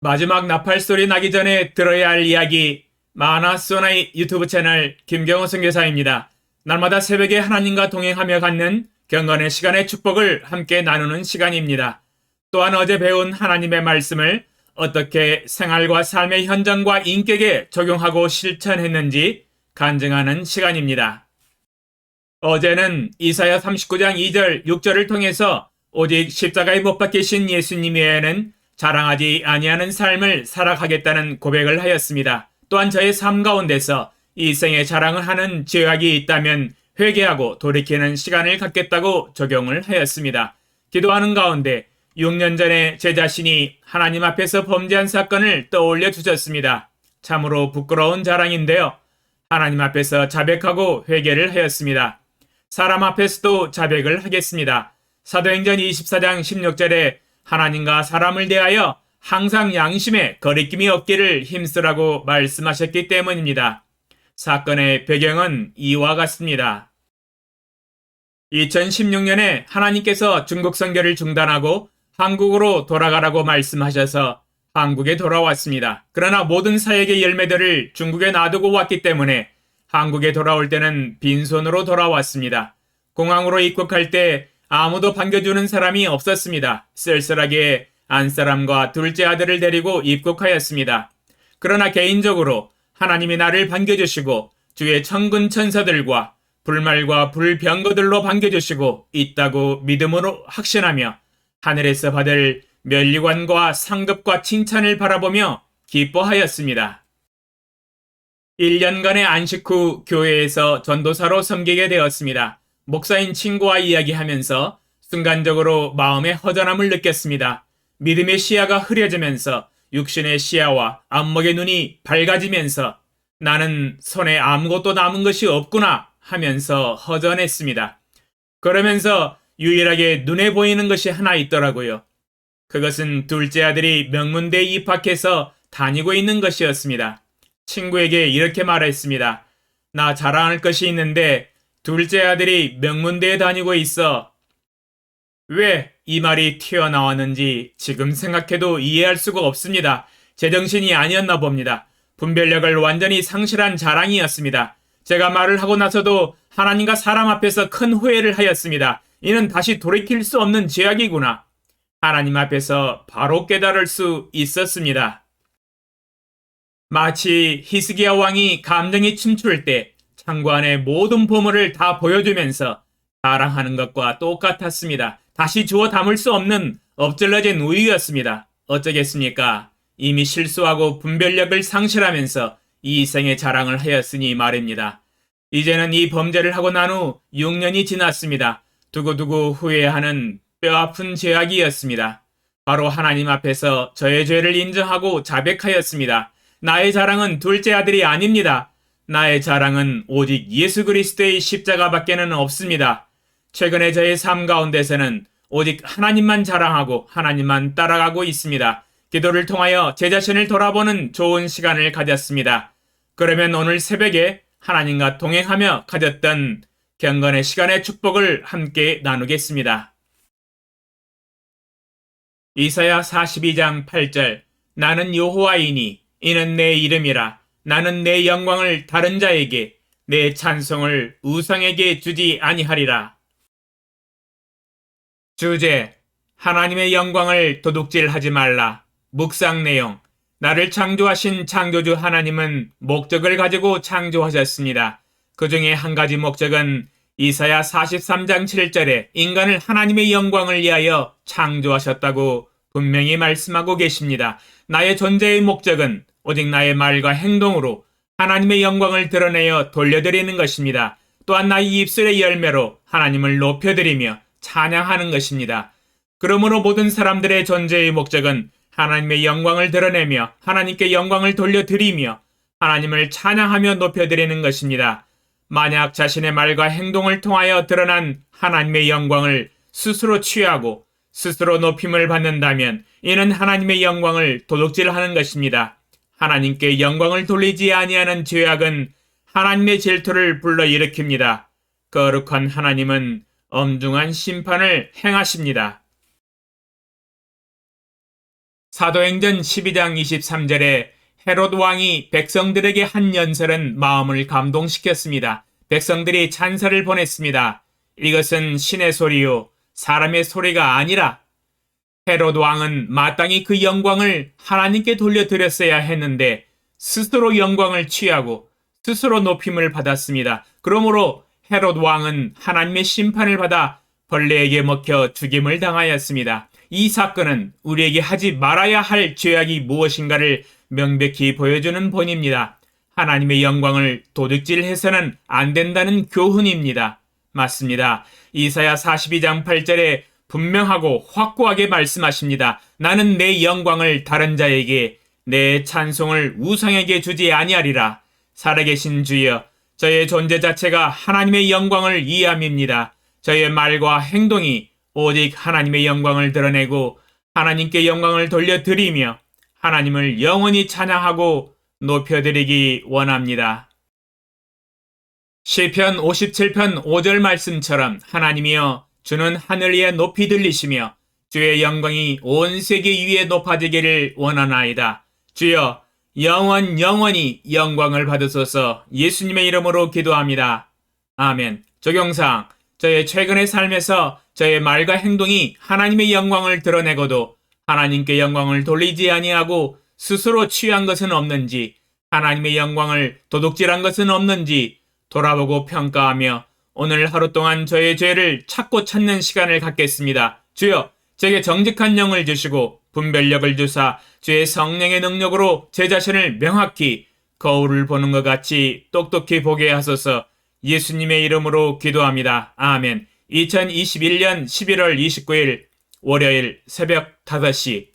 마지막 나팔 소리 나기 전에 들어야 할 이야기, 마하나소나이 유튜브 채널 김경호 선교사입니다. 날마다 새벽에 하나님과 동행하며 갖는 경건의 시간의 축복을 함께 나누는 시간입니다. 또한 어제 배운 하나님의 말씀을 어떻게 생활과 삶의 현장과 인격에 적용하고 실천했는지 간증하는 시간입니다. 어제는 이사야 39장 2절, 6절을 통해서 오직 십자가에 못 박히신 예수님 외에는 자랑하지 아니하는 삶을 살아가겠다는 고백을 하였습니다. 또한 저의 삶 가운데서 이 생에 자랑을 하는 죄악이 있다면 회개하고 돌이키는 시간을 갖겠다고 적용을 하였습니다. 기도하는 가운데 6년 전에 제 자신이 하나님 앞에서 범죄한 사건을 떠올려 주셨습니다. 참으로 부끄러운 자랑인데요. 하나님 앞에서 자백하고 회개를 하였습니다. 사람 앞에서도 자백을 하겠습니다. 사도행전 24장 16절에 하나님과 사람을 대하여 항상 양심에 거리낌이 없기를 힘쓰라고 말씀하셨기 때문입니다. 사건의 배경은 이와 같습니다. 2016년에 하나님께서 중국 선교를 중단하고 한국으로 돌아가라고 말씀하셔서 한국에 돌아왔습니다. 그러나 모든 사역의 열매들을 중국에 놔두고 왔기 때문에 한국에 돌아올 때는 빈손으로 돌아왔습니다. 공항으로 입국할 때 아무도 반겨주는 사람이 없었습니다. 쓸쓸하게 안사람과 둘째 아들을 데리고 입국하였습니다. 그러나 개인적으로 하나님이 나를 반겨주시고 주의 천군 천사들과 불말과 불병거들로 반겨주시고 있다고 믿음으로 확신하며 하늘에서 받을 면류관과 상급과 칭찬을 바라보며 기뻐하였습니다. 1년간의 안식 후 교회에서 전도사로 섬기게 되었습니다. 목사인 친구와 이야기하면서 순간적으로 마음의 허전함을 느꼈습니다. 믿음의 시야가 흐려지면서 육신의 시야와 안목의 눈이 밝아지면서 나는 손에 아무것도 남은 것이 없구나 하면서 허전했습니다. 그러면서 유일하게 눈에 보이는 것이 하나 있더라고요. 그것은 둘째 아들이 명문대에 입학해서 다니고 있는 것이었습니다. 친구에게 이렇게 말했습니다. 나 자랑할 것이 있는데 둘째 아들이 명문대에 다니고 있어. 왜 이 말이 튀어나왔는지 지금 생각해도 이해할 수가 없습니다. 제정신이 아니었나 봅니다. 분별력을 완전히 상실한 자랑이었습니다. 제가 말을 하고 나서도 하나님과 사람 앞에서 큰 후회를 하였습니다. 이는 다시 돌이킬 수 없는 죄악이구나. 하나님 앞에서 바로 깨달을 수 있었습니다. 마치 히스기야 왕이 감정이 춤출 때 창고 안의 모든 보물을 다 보여주면서 자랑하는 것과 똑같았습니다. 다시 주워 담을 수 없는 엎질러진 우유였습니다. 어쩌겠습니까? 이미 실수하고 분별력을 상실하면서 이 생의 자랑을 하였으니 말입니다. 이제는 이 범죄를 하고 난 후 6년이 지났습니다. 두고두고 후회하는 뼈아픈 죄악이었습니다. 바로 하나님 앞에서 저의 죄를 인정하고 자백하였습니다. 나의 자랑은 둘째 아들이 아닙니다. 나의 자랑은 오직 예수 그리스도의 십자가밖에는 없습니다. 최근에 저의 삶 가운데서는 오직 하나님만 자랑하고 하나님만 따라가고 있습니다. 기도를 통하여 제 자신을 돌아보는 좋은 시간을 가졌습니다. 그러면 오늘 새벽에 하나님과 동행하며 가졌던 경건의 시간의 축복을 함께 나누겠습니다. 이사야 42장 8절 나는 여호와이니 이는 내 이름이라 나는 내 영광을 다른 자에게 내 찬송을 우상에게 주지 아니하리라. 주제 하나님의 영광을 도둑질하지 말라. 묵상 내용 나를 창조하신 창조주 하나님은 목적을 가지고 창조하셨습니다. 그 중에 한 가지 목적은 이사야 43장 7절에 인간을 하나님의 영광을 위하여 창조하셨다고 분명히 말씀하고 계십니다. 나의 존재의 목적은 오직 나의 말과 행동으로 하나님의 영광을 드러내어 돌려드리는 것입니다. 또한 나의 입술의 열매로 하나님을 높여드리며 찬양하는 것입니다. 그러므로 모든 사람들의 존재의 목적은 하나님의 영광을 드러내며 하나님께 영광을 돌려드리며 하나님을 찬양하며 높여드리는 것입니다. 만약 자신의 말과 행동을 통하여 드러난 하나님의 영광을 스스로 취하고 스스로 높임을 받는다면 이는 하나님의 영광을 도둑질하는 것입니다. 하나님께 영광을 돌리지 아니하는 죄악은 하나님의 질투를 불러일으킵니다. 거룩한 하나님은 엄중한 심판을 행하십니다. 사도행전 12장 23절에 헤롯 왕이 백성들에게 한 연설은 마음을 감동시켰습니다. 백성들이 찬사를 보냈습니다. 이것은 신의 소리요 사람의 소리가 아니라 헤롯 왕은 마땅히 그 영광을 하나님께 돌려드렸어야 했는데 스스로 영광을 취하고 스스로 높임을 받았습니다. 그러므로 헤롯 왕은 하나님의 심판을 받아 벌레에게 먹혀 죽임을 당하였습니다. 이 사건은 우리에게 하지 말아야 할 죄악이 무엇인가를 명백히 보여주는 본입니다. 하나님의 영광을 도둑질해서는 안 된다는 교훈입니다. 맞습니다. 이사야 42장 8절에 분명하고 확고하게 말씀하십니다. 나는 내 영광을 다른 자에게 내 찬송을 우상에게 주지 아니하리라. 살아계신 주여, 저의 존재 자체가 하나님의 영광을 이해함입니다. 저의 말과 행동이 오직 하나님의 영광을 드러내고 하나님께 영광을 돌려드리며 하나님을 영원히 찬양하고 높여드리기 원합니다. 시편 57편 5절 말씀처럼 하나님이여 주는 하늘 위에 높이 들리시며 주의 영광이 온 세계 위에 높아지기를 원하나이다. 주여 영원히 영광을 받으소서. 예수님의 이름으로 기도합니다. 아멘. 적용사항, 저의 최근의 삶에서 저의 말과 행동이 하나님의 영광을 드러내고도 하나님께 영광을 돌리지 아니하고 스스로 취한 것은 없는지, 하나님의 영광을 도둑질한 것은 없는지 돌아보고 평가하며 오늘 하루 동안 저의 죄를 찾고 찾는 시간을 갖겠습니다. 주여, 제게 정직한 영을 주시고 분별력을 주사 주의 성령의 능력으로 제 자신을 명확히 거울을 보는 것 같이 똑똑히 보게 하소서. 예수님의 이름으로 기도합니다. 아멘. 2021년 11월 29일 월요일 새벽 5시